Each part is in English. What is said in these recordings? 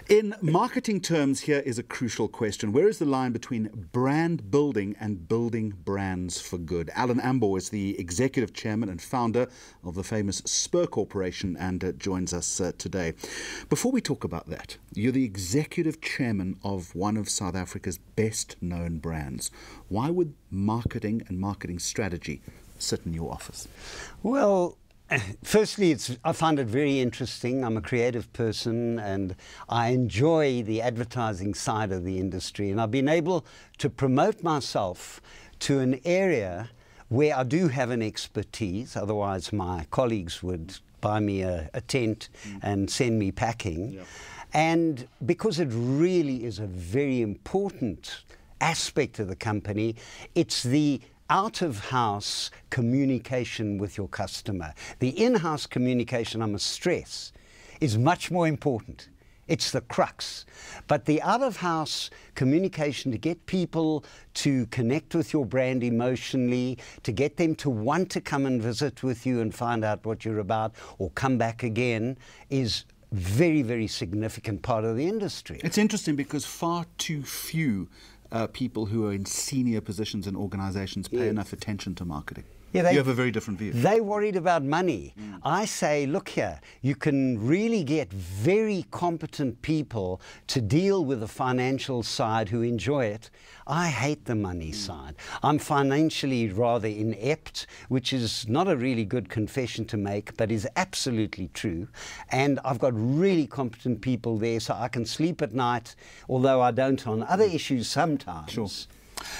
In marketing terms, here is a crucial question. Where is the line between brand building and building brands for good? Alan Ambor is the executive chairman and founder of the famous Spur Corporation and joins us today. Before we talk about that, you're the executive chairman of one of South Africa's best known brands. Why would marketing and marketing strategy sit in your office? Well, firstly, I find it very interesting. I'm a creative person and I enjoy the advertising side of the industry, and I've been able to promote myself to an area where I do have an expertise. Otherwise my colleagues would buy me a tent and send me packing. Yep. And because it really is a very important aspect of the company, it's the out-of-house communication with your customer. The in-house communication, I must stress, is much more important. It's the crux. But the out-of-house communication, to get people to connect with your brand emotionally, to get them to want to come and visit with you and find out what you're about or come back again, is very, very significant part of the industry. It's interesting because far too few people who are in senior positions in organizations pay enough attention to marketing. Yeah, you have a very different view. They're worried about money. I say, look here, you can really get very competent people to deal with the financial side who enjoy it. I hate the money side. I'm financially rather inept, which is not a really good confession to make, but is absolutely true. And I've got really competent people there, so I can sleep at night, although I don't on other issues sometimes. Sure.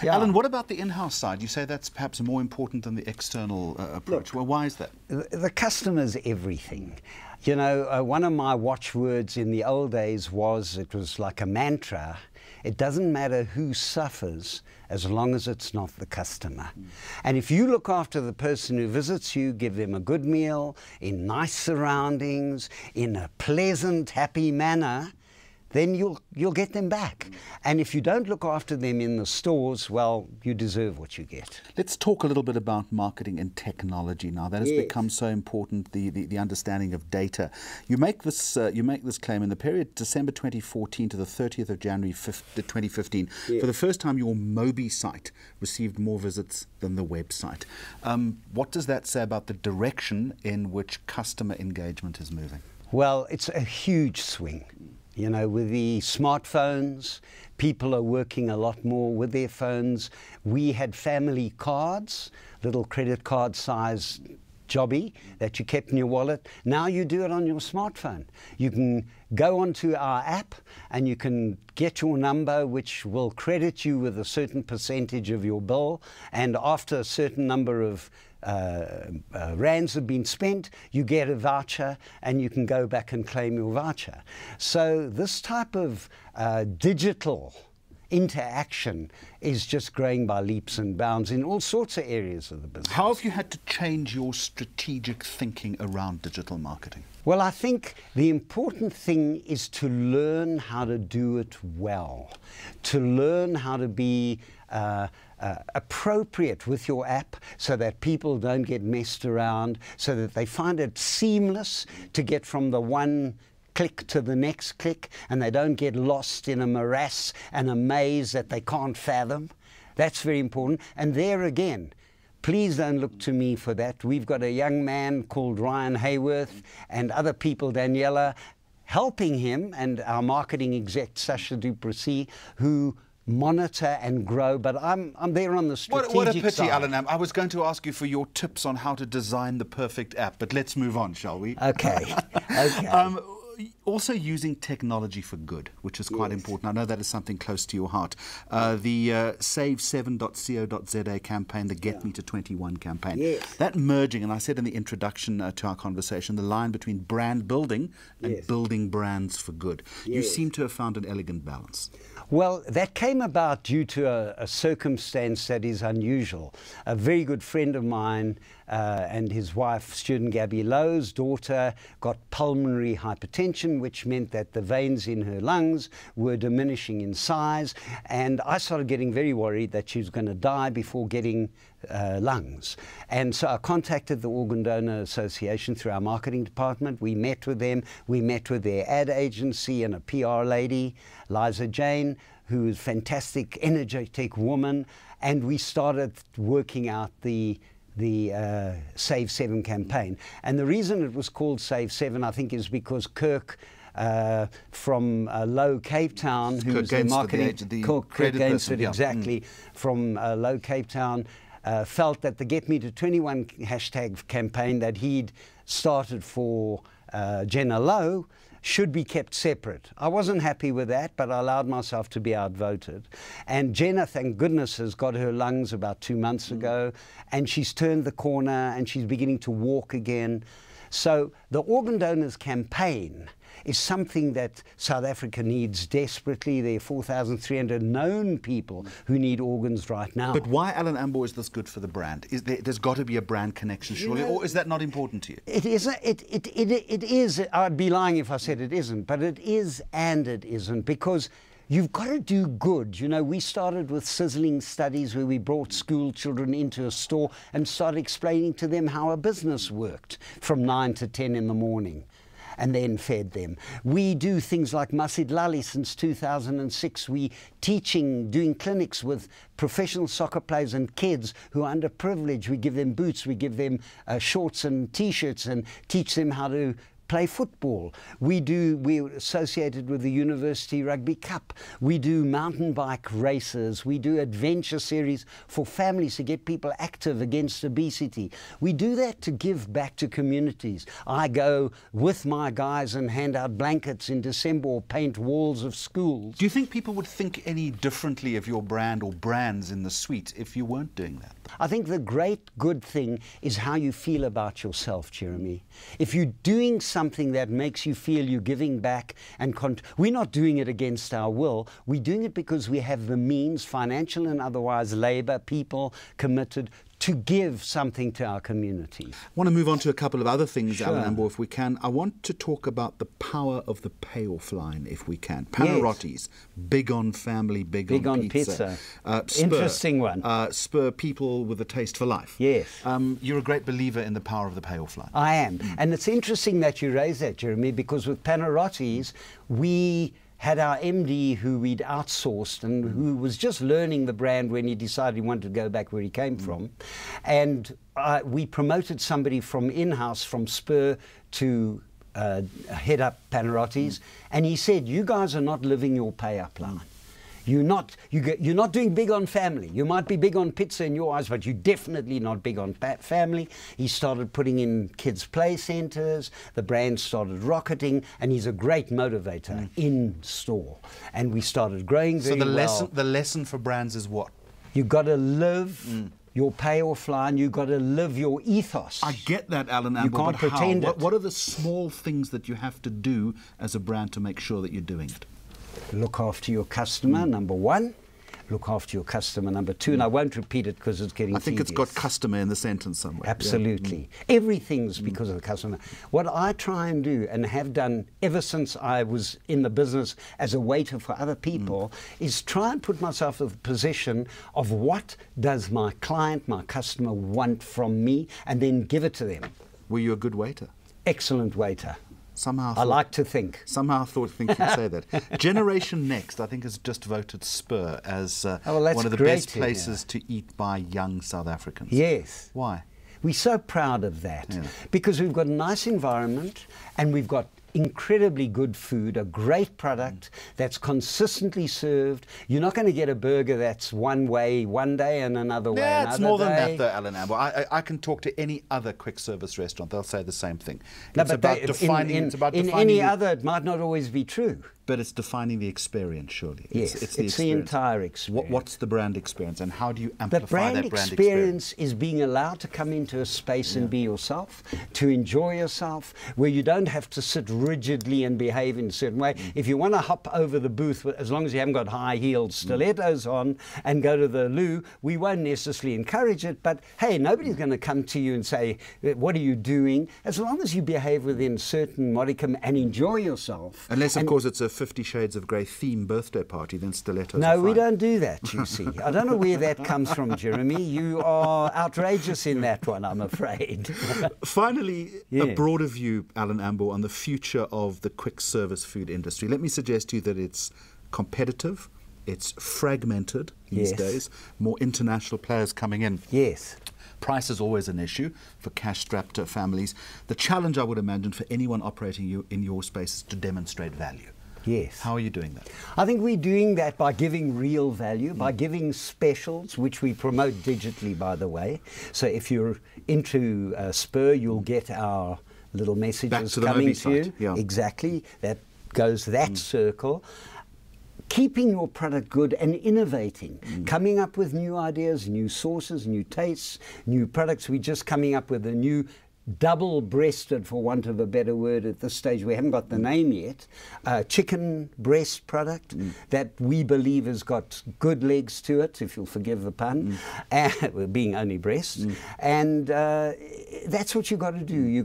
Yeah. Alan, what about the in-house side? You say that's perhaps more important than the external approach. Look, well, why is that? The customer's everything. You know, one of my watchwords in the old days was, it was like a mantra, it doesn't matter who suffers as long as it's not the customer. And if you look after the person who visits you, give them a good meal, in nice surroundings, in a pleasant, happy manner, then you'll get them back. And if you don't look after them in the stores, well, you deserve what you get. Let's talk a little bit about marketing and technology now. That has become so important, the understanding of data. You make this claim in the period December 2014 to the 30th of January 2015. For the first time, your Mobi site received more visits than the website. What does that say about the direction in which customer engagement is moving? Well, it's a huge swing. You know, with the smartphones, people are working a lot more with their phones. We had family cards, little credit card size jobby that you kept in your wallet. Now you do it on your smartphone. You can go onto our app and you can get your number, which will credit you with a certain percentage of your bill, and after a certain number of rands have been spent, you get a voucher and you can go back and claim your voucher. So this type of digital interaction is just growing by leaps and bounds in all sorts of areas of the business. How have you had to change your strategic thinking around digital marketing? Well, I think the important thing is to learn how to do it well, to learn how to be appropriate with your app so that people don't get messed around, so that they find it seamless to get from the one click to the next click, and they don't get lost in a morass and a maze that they can't fathom. That's very important. And there again, please don't look to me for that. We've got a young man called Ryan Hayworth and other people, Daniela, helping him, and our marketing exec, Sasha Duplessis, who monitor and grow, but I'm there on the strategic side. What a pity, Alan. I was going to ask you for your tips on how to design the perfect app, but let's move on, shall we? Okay. Okay. Also using technology for good, which is quite important. I know that is something close to your heart. The save7.co.za campaign, the Get Me to 21 campaign. That merging, and I said in the introduction to our conversation, the line between brand building and building brands for good. You seem to have found an elegant balance. Well, that came about due to a circumstance that is unusual. A very good friend of mine and his wife, student Gabby Lowe's daughter, got pulmonary hypertension, campaign, which meant that the veins in her lungs were diminishing in size, and I started getting very worried that she was going to die before getting lungs. And so I contacted the Organ Donor Association through our marketing department. We met with them. We met with their ad agency and a PR lady, Liza Jane, who is a fantastic, energetic woman, and we started working out the Save 7 campaign. And the reason it was called Save 7, I think, is because Kirk from Low Cape Town, who's the marketing, Kirk Gainsford, exactly, from Low Cape Town, felt that the Get Me to 21 hashtag campaign that he'd started for Jenna Low should be kept separate. I wasn't happy with that, but I allowed myself to be outvoted. And Jenna, thank goodness, has got her lungs about 2 months ago, and she's turned the corner and she's beginning to walk again. So the Organ Donors campaign is something that South Africa needs desperately. There are 4,300 known people who need organs right now. But why, Alan Ambor, is this good for the brand? There's got to be a brand connection, surely, or is that not important to you? It is. It is. I'd be lying if I said it isn't, but it is and it isn't, because you've got to do good. You know, we started with sizzling studies where we brought school children into a store and started explaining to them how a business worked from 9 to 10 in the morning, and then fed them. We do things like Masidlali since 2006. We doing clinics with professional soccer players and kids who are underprivileged. We give them boots, we give them shorts and T-shirts and teach them how to play football. We're associated with the University Rugby Cup. We do mountain bike races. We do adventure series for families to get people active against obesity. We do that to give back to communities. I go with my guys and hand out blankets in December or paint walls of schools. Do you think people would think any differently of your brand or brands in the suite if you weren't doing that? I think the great good thing is how you feel about yourself, Jeremy. If you're doing something that makes you feel you're giving back, and we're not doing it against our will, we're doing it because we have the means, financial and otherwise, labour, people committed to give something to our community. I want to move on to a couple of other things, sure, Alan Ambor, if we can. I want to talk about the power of the payoff line, if we can. Panarottis, yes. Big on family, big on pizza. Spur, interesting one. Spur, people with a taste for life. Yes. You're a great believer in the power of the payoff line. I am. And it's interesting that you raise that, Jeremy, because with Panarottis, we had our MD who we'd outsourced and who was just learning the brand when he decided he wanted to go back where he came from. And we promoted somebody from in-house, from Spur, to head up Panarottis. And he said, you guys are not living your pay-up line. You're not doing big on family. You might be big on pizza in your eyes, but you're definitely not big on family. He started putting in kids' play centres. The brand started rocketing, and he's a great motivator in store. And we started growing very well. So the lesson for brands is what? You've got to live your payoff line. You've got to live your ethos. I get that, Alan Ambor, you can't pretend it. What are the small things that you have to do as a brand to make sure that you're doing it? Look after your customer, number one. Look after your customer, number two. And I won't repeat it because it's getting I think tedious. It's got customer in the sentence somewhere. Absolutely. Yeah. Everything's because of the customer. What I try and do, and have done ever since I was in the business as a waiter for other people, is try and put myself in the position of what does my client, my customer want from me, and then give it to them. Were you a good waiter? Excellent waiter. Somehow I like to think. Somehow think you'd say that. Generation Next, I think, has just voted Spur as one of the best places to eat by young South Africans. Yes. Why? We're so proud of that. Yeah. Because we've got a nice environment and we've got incredibly good food, a great product that's consistently served. You're not going to get a burger that's one way one day and another way another day. Yeah, it's more than that, though, Alan Ambor. I can talk to any other quick service restaurant. They'll say the same thing. No, it's but about defining. in any other, it might not always be true. But it's defining the experience, surely. Yes, it's the entire experience. What's the brand experience, and how do you amplify that brand experience? Experience is being allowed to come into a space and be yourself, to enjoy yourself, where you don't have to sit rigidly and behave in a certain way. If you want to hop over the booth, as long as you haven't got high-heeled stilettos on and go to the loo, we won't necessarily encourage it, but hey, nobody's going to come to you and say, what are you doing? As long as you behave within certain modicum and enjoy yourself. Unless, of course, it's a 50 Shades of Grey theme birthday party, then stilettos No, are we fine. don't do that, you see. I don't know where that comes from, Jeremy. You are outrageous in that one, I'm afraid. Finally, a broader view, Alan Ambor, on the future of the quick service food industry. Let me suggest to you that it's competitive, it's fragmented these days, more international players coming in. Yes. Price is always an issue for cash-strapped families. The challenge, I would imagine, for anyone operating in your space is to demonstrate value. Yes. How are you doing that? I think we're doing that by giving real value, by giving specials, which we promote digitally, by the way. So if you're into Spur, you'll get our little messages coming to you. Yeah. Exactly. That goes that circle. Keeping your product good and innovating, coming up with new ideas, new sources, new tastes, new products. We're just coming up with a new double-breasted, for want of a better word at this stage, we haven't got the name yet, chicken breast product that we believe has got good legs to it, if you'll forgive the pun, being only breasts. And that's what you've got to do. You've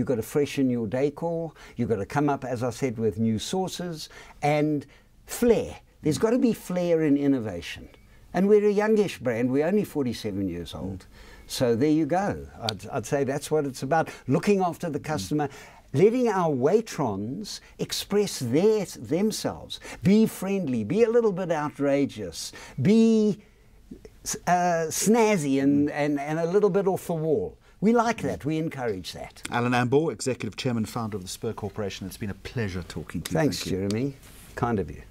got to freshen your decor. You've got to come up, as I said, with new sources and flair. There's got to be flair in innovation. And we're a youngish brand. We're only 47 years old. So there you go. I'd say that's what it's about. Looking after the customer, letting our waitrons express themselves. Be friendly, be a little bit outrageous, be snazzy and a little bit off the wall. We like that. We encourage that. Alan Ambor, Executive Chairman, Founder of the Spur Corporation. It's been a pleasure talking to you. Thanks, Jeremy. Kind of you.